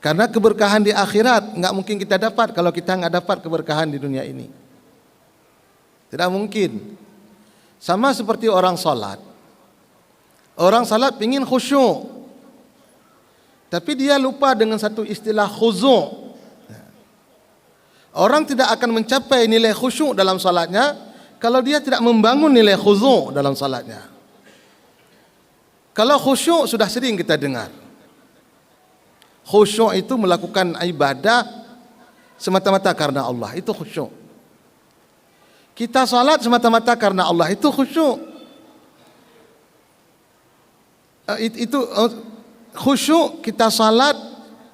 Karena keberkahan di akhirat enggak mungkin kita dapat kalau kita enggak dapat keberkahan di dunia ini. Tidak mungkin. Sama seperti orang salat. Orang salat ingin khusyuk, tapi dia lupa dengan satu istilah khuzu'. Orang tidak akan mencapai nilai khusyuk dalam salatnya kalau dia tidak membangun nilai khuzu' dalam salatnya. Kalau khusyuk sudah sering kita dengar. Khusyuk itu melakukan ibadah semata-mata karena Allah, itu khusyuk. Kita salat semata-mata karena Allah, itu khusyuk. Itu khusyuk, kita salat,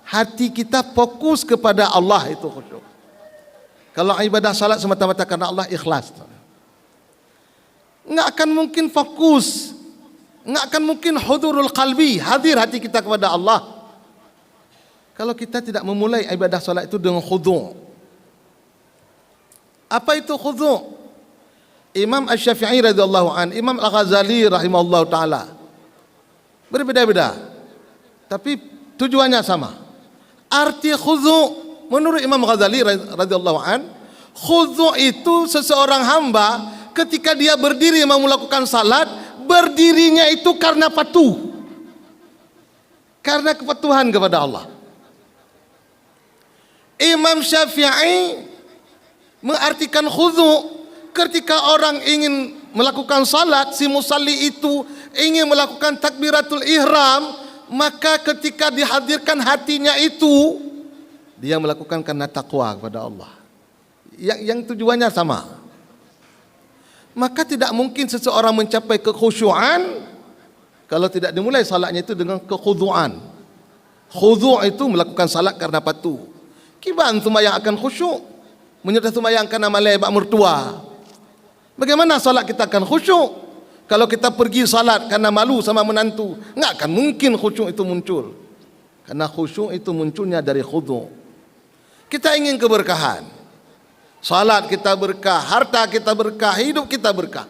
hati kita fokus kepada Allah, itu khusyuk. Kalau ibadah salat semata-mata karena Allah, ikhlas. Enggak akan mungkin fokus, enggak akan mungkin hudurul qalbi, hadir hati kita kepada Allah, kalau kita tidak memulai ibadah salat itu dengan khudu'. Apa itu khudu'? Imam Asy-Syafi'i radhiyallahu an, Imam Al-Ghazali rahimahullahu taala, berbeda-beda, tapi tujuannya sama. Arti khudu' menurut Imam Ghazali radhiyallahu an, khudu' itu seseorang hamba ketika dia berdiri mau melakukan salat, berdirinya itu karena patuh, karena kepatuhan kepada Allah. Imam Syafi'i mengartikan khudu' ketika orang ingin melakukan salat, si musalli itu ingin melakukan takbiratul ihram, maka ketika dihadirkan hatinya itu, dia melakukan karena takwa kepada Allah, yang tujuannya sama. Maka tidak mungkin seseorang mencapai kekhusyuan kalau tidak dimulai salatnya itu dengan kekhudu'an. Khudu' itu melakukan salat karena patuh. Kiban sembahyang akan khusyuk, menyertai sembahyang karena malai bak mertua. Bagaimana salat kita akan khusyuk kalau kita pergi salat karena malu sama menantu? Enggak akan mungkin khusyuk itu muncul. Karena khusyuk itu munculnya dari khudu'. Kita ingin keberkahan, salat kita berkah, harta kita berkah, hidup kita berkah.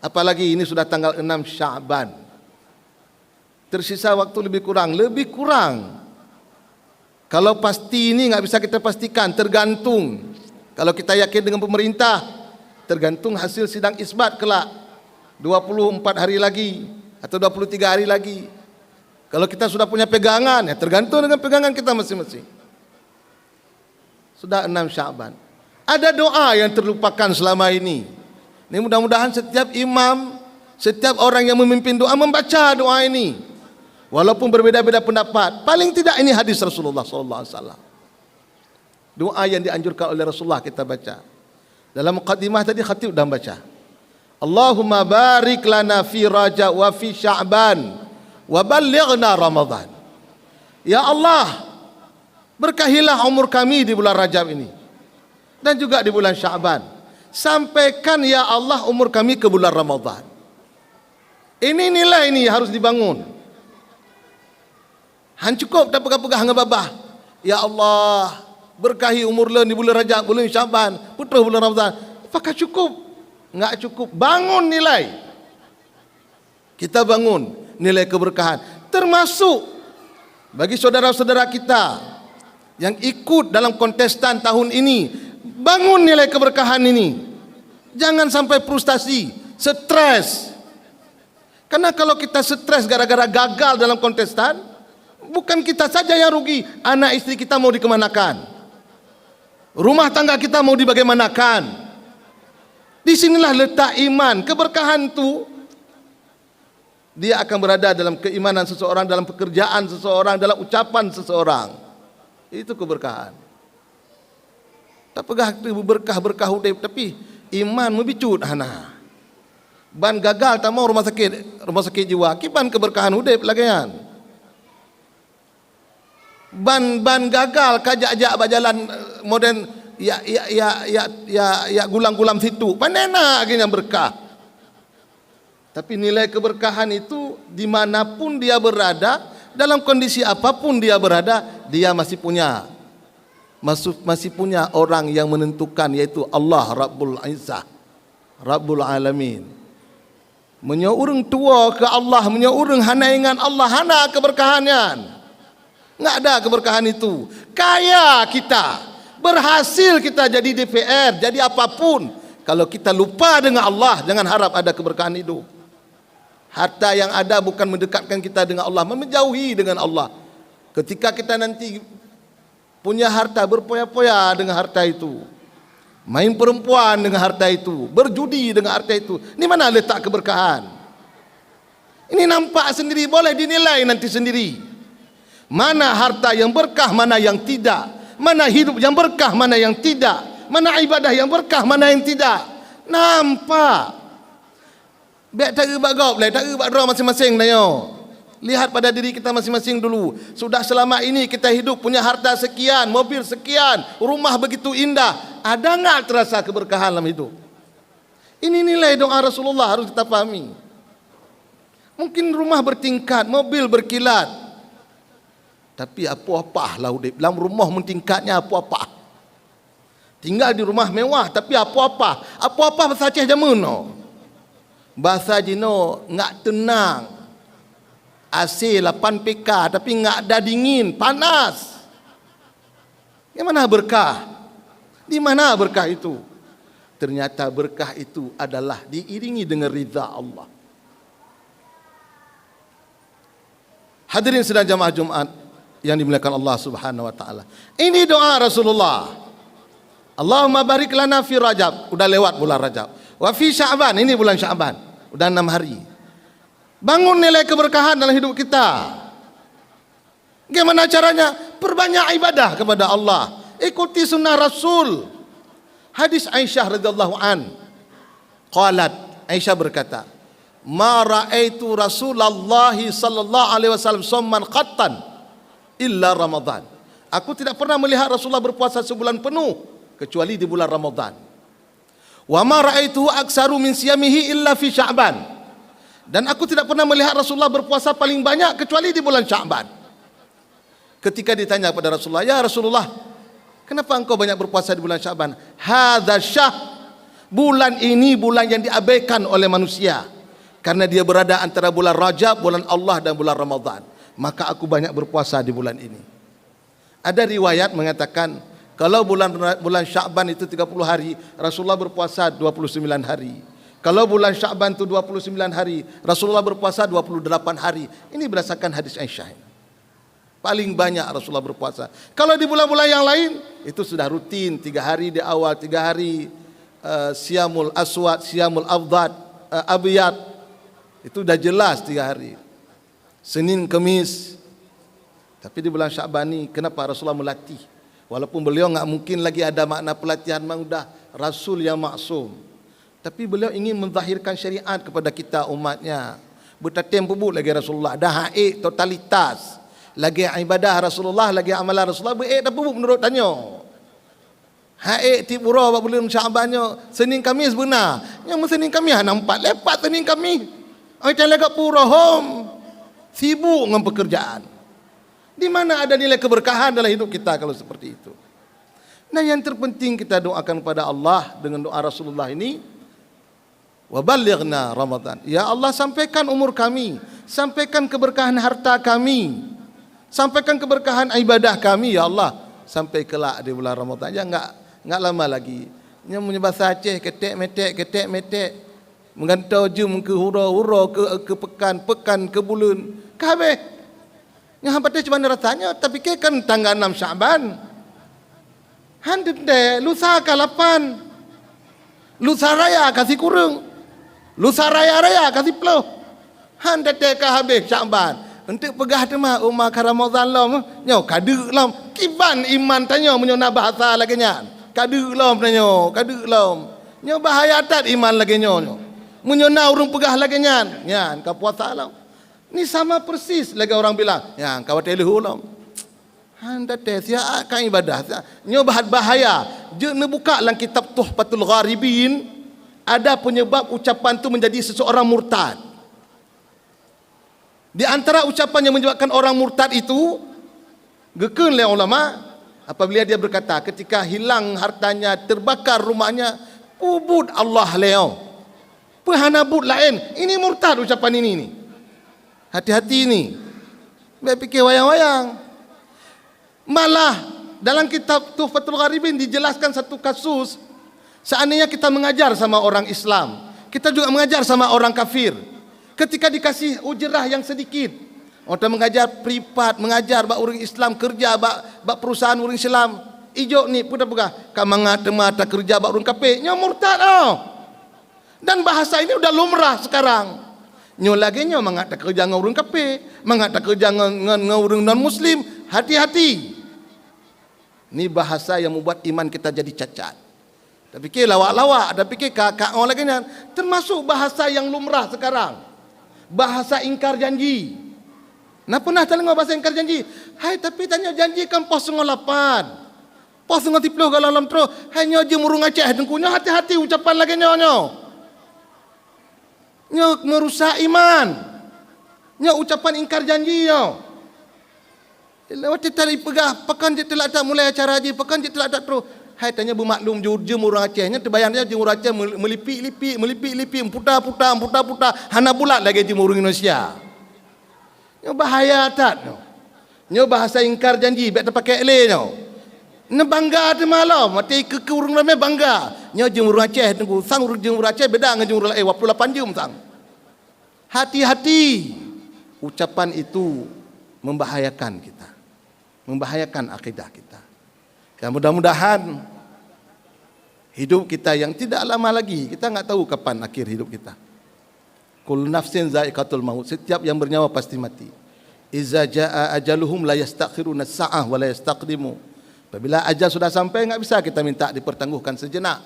Apalagi ini sudah tanggal 6 Sya'ban, tersisa waktu lebih kurang. Kalau pasti ini enggak bisa kita pastikan, tergantung. Kalau kita yakin dengan pemerintah, tergantung hasil sidang isbat kelak 24 hari lagi atau 23 hari lagi. Kalau kita sudah punya pegangan, ya tergantung dengan pegangan kita masing-masing. Sudah 6 Sya'ban. Ada doa yang terlupakan selama ini. Ini mudah-mudahan setiap imam, setiap orang yang memimpin doa membaca doa ini. Walaupun berbeda-beda pendapat, paling tidak ini hadis Rasulullah SAW. Doa yang dianjurkan oleh Rasulullah kita baca. Dalam muqaddimah tadi khatib dah baca. Allahumma barik lana fi Rajab wa fi Sya'ban wa ballighna Ramadan. Ya Allah, berkahilah umur kami di bulan Rajab ini dan juga di bulan Sya'ban. Sampaikan ya Allah umur kami ke bulan Ramadan. Ini nilai ini harus dibangun. Han cukup tak pegang-pegang hang babah. Ya Allah, berkahi umur leun di bulan Rajab, bulan Sya'ban, putra bulan Ramadan. Apakah cukup? Enggak cukup. Bangun nilai. Kita bangun nilai keberkahan. Termasuk bagi saudara-saudara kita yang ikut dalam kontestan tahun ini, bangun nilai keberkahan ini. Jangan sampai frustasi, stres. Karena kalau kita stres gara-gara gagal dalam kontestan, bukan kita saja yang rugi, anak istri kita mau dikemanakan, rumah tangga kita mau dibagaimanakan. Disinilah letak iman. Keberkahan itu dia akan berada dalam keimanan seseorang, dalam pekerjaan seseorang, dalam ucapan seseorang. Itu keberkahan. Tak pegah berkah hudib, tapi iman membicut hana. Ban gagal tak mau rumah sakit jiwa. Kiban keberkahan hudib lagian. Ban gagal kajak-ajak berjalan modern ya gulam-gulam situ. Panena akhirnya berkah. Tapi nilai keberkahan itu dimanapun dia berada, dalam kondisi apapun dia berada, dia masih punya orang yang menentukan, yaitu Allah Rabbul Izzah, Rabbul Alamin. Menyeurung tua ke Allah, menyeurung hana ingan Allah, hana keberkahannya. Enggak ada keberkahan itu. Kaya kita, berhasil kita jadi DPR, jadi apapun, kalau kita lupa dengan Allah, jangan harap ada keberkahan hidup. Harta yang ada bukan mendekatkan kita dengan Allah, menjauhi dengan Allah. Ketika kita nanti punya harta, berpoya-poya dengan harta itu, main perempuan dengan harta itu, berjudi dengan harta itu, ini mana letak keberkahan? Ini nampak sendiri, boleh dinilai nanti sendiri. Mana harta yang berkah, mana yang tidak. Mana hidup yang berkah, mana yang tidak. Mana ibadah yang berkah, mana yang tidak. Nampak. Biar tak gebak gop, tak gebak draw masing-masing tayo. Lihat pada diri kita masing-masing dulu. Sudah selama ini kita hidup punya harta sekian, mobil sekian, rumah begitu indah. Ada enggak terasa keberkahan dalam hidup? Ini nilai doa Rasulullah harus kita pahami. Mungkin rumah bertingkat, mobil berkilat, tapi apa-apa lah dalam rumah mentingkatnya apa-apa. Tinggal di rumah mewah tapi apa-apa. Apa-apa bahasa Aceh jamun no. Bahasa Jino ngak tenang. AC 8 PK tapi ngak ada dingin, panas. Di mana berkah? Di mana berkah itu? Ternyata berkah itu adalah diiringi dengan ridha Allah. Hadirin sedang jamaah Jumat yang dimuliakan Allah Subhanahu wa taala. Ini doa Rasulullah. Allahumma barik lana fi Rajab, udah lewat bulan Rajab. Wa fi Sya'ban, ini bulan Sya'ban, udah 6 hari. Bangun nilai keberkahan dalam hidup kita. Bagaimana caranya? Perbanyak ibadah kepada Allah. Ikuti sunnah Rasul. Hadis Aisyah radhiyallahu an. Qalat, Aisyah berkata, "Ma ra'aitu Rasulullah sallallahu alaihi wasallam somman qattan illa Ramadan." Aku tidak pernah melihat Rasulullah berpuasa sebulan penuh kecuali di bulan Ramadan. Wa ma ra'aituhu aktsaru min siyamihi illa fi Sya'ban. Dan aku tidak pernah melihat Rasulullah berpuasa paling banyak kecuali di bulan Sya'ban. Ketika ditanya kepada Rasulullah, "Ya Rasulullah, kenapa engkau banyak berpuasa di bulan Sya'ban?" Hadza syah, bulan ini bulan yang diabaikan oleh manusia karena dia berada antara bulan Rajab, bulan Allah dan bulan Ramadan. Maka aku banyak berpuasa di bulan ini. Ada riwayat mengatakan kalau bulan Sya'ban itu 30 hari, Rasulullah berpuasa 29 hari. Kalau bulan Sya'ban itu 29 hari, Rasulullah berpuasa 28 hari. Ini berdasarkan hadis Aisyah. Paling banyak Rasulullah berpuasa. Kalau di bulan-bulan yang lain itu sudah rutin, 3 hari di awal, 3 hari Siyamul Aswad, Siyamul Abiyat. Itu dah jelas 3 hari. Senin, Kamis. Tapi di bulan Sya'ban ni kenapa Rasulullah melatih? Walaupun beliau enggak mungkin lagi ada makna pelatihan, memang dah Rasul yang maksum. Tapi beliau ingin menzahirkan syariat kepada kita umatnya. Bertatem pebut lagi Rasulullah. Dah haid totalitas. Lagi ibadah Rasulullah, lagi amalan Rasulullah. Berhaid dah pebut menurut tanya. Haid tibura bulan Sya'bannya. Senin Kamis benar. Yang Senin Kamis nampak lepas Senin Kamis. Macam legak pura home. Sibuk dengan pekerjaan. Di mana ada nilai keberkahan dalam hidup kita kalau seperti itu? Nah, yang terpenting kita doakan kepada Allah dengan doa Rasulullah ini. Wa ballighna Ramadan. Ya Allah, sampaikan umur kami, sampaikan keberkahan harta kami, sampaikan keberkahan ibadah kami ya Allah sampai kelak di bulan Ramadan. Ya enggak lama lagi. Yang punya bahasa Aceh ketek metek menggantau jum ke hura-hura ke pekan ke bulan. Ke habis. Yang hampa cuma rasanya tapi ke kan tanggal 6 Sya'ban. Handede lusa ke 8. Lusa raya kasih kurung. Lusa raya kasih peluh. Handede ke habis Sya'ban. Untuk pegah tema umar ke Ramadan lam. Nyo kadu lam. Kiban iman tanya menyona bahasa lagi nya. Kadu lam tanya, kadu lam. Nyo bahaya tat iman lagi nyo. Menyona urung pegah lagi nya. Nyan ka puasa lam. Ni sama persis lagi orang bilang, ya kau teluh lam. Handa tes ya kan ibadah. Nyo bahaya. Je ne buka dalam kitab Tuhfatul Gharibin ada penyebab ucapan tu menjadi seseorang murtad. Di antara ucapan yang menyebabkan orang murtad itu gekun oleh ulama apabila dia berkata ketika hilang hartanya, terbakar rumahnya, ubud Allah leo. Pehana bud lain. Ini murtad ucapan ini. Hati-hati ini. Baik fikir wayang-wayang. Malah dalam kitab Tuhfatul Gharibin dijelaskan satu kasus, seandainya kita mengajar sama orang Islam, kita juga mengajar sama orang kafir. Ketika dikasih ujrah yang sedikit, orang mengajar privat, mengajar bak orang Islam kerja bak perusahaan orang Islam, ijo ni pudah-pudah, ka mata kerja bak orang kafir, nyo murtad oh. Dan bahasa ini udah lumrah sekarang. Nyo lagi nyo mengata kerja dengan orang kafir, mengata kerja dengan orang non muslim, hati-hati. Ini bahasa yang membuat iman kita jadi cacat. Tak fikir lawak-lawak, tak fikir kakak orang lagi ni. Termasuk bahasa yang lumrah sekarang. Bahasa ingkar janji. Nak pernah dengar bahasa ingkar janji? Hai, tapi tanya janji kan pos 08. Pos 30 kalau dalam terus. Hai, nyo je murung Aceh dengkunya, hati-hati ucapan lagi nyo. Nyo merusak iman. Nyo ucapan ingkar janji nyo. Lewat tadi pegah, pekan je telah tak mulai acara haji, pekan je telah tak terus. Hai, tanya bermaklum jurjem orang Acehnya, terbayangnya jemur Aceh melipik-lipik, putar-putar, hana bulat lagi jemur Indonesia. Nyo bahaya tak? Nyo bahasa ingkar janji, biar terpakai eleh nyo. Nyo bangga tu malam, mati ke urang ramai bangga. Nyo jemur Aceh, tunggu sang jemur Aceh beda dengan jemur 28 jam sang. Hati-hati, ucapan itu membahayakan kita, membahayakan akidah kita. Dan mudah-mudahan hidup kita yang tidak lama lagi, kita enggak tahu kapan akhir hidup kita. Kullu nafsin za'iqatul maut, setiap yang bernyawa pasti mati. Iza jaa ajaluhum la yastakhiruna sa'ah wa la yastaqdimu. Apabila ajal sudah sampai, enggak bisa kita minta dipertangguhkan sejenak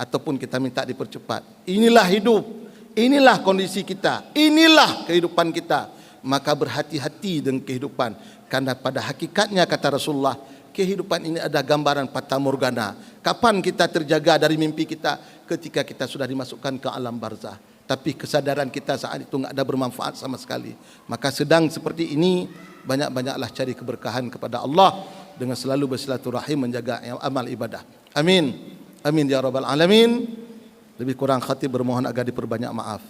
ataupun kita minta dipercepat. Inilah hidup, inilah kondisi kita, inilah kehidupan kita. Maka berhati-hati dengan kehidupan, karena pada hakikatnya kata Rasulullah, kehidupan ini ada gambaran fata morgana. Kapan kita terjaga dari mimpi kita? Ketika kita sudah dimasukkan ke alam barzah. Tapi kesadaran kita saat itu enggak ada bermanfaat sama sekali. Maka sedang seperti ini, banyak-banyaklah cari keberkahan kepada Allah dengan selalu bersilaturahim, menjaga amal ibadah. Amin. Amin ya rabbal alamin. Lebih kurang khatib bermohon agar diperbanyak maaf.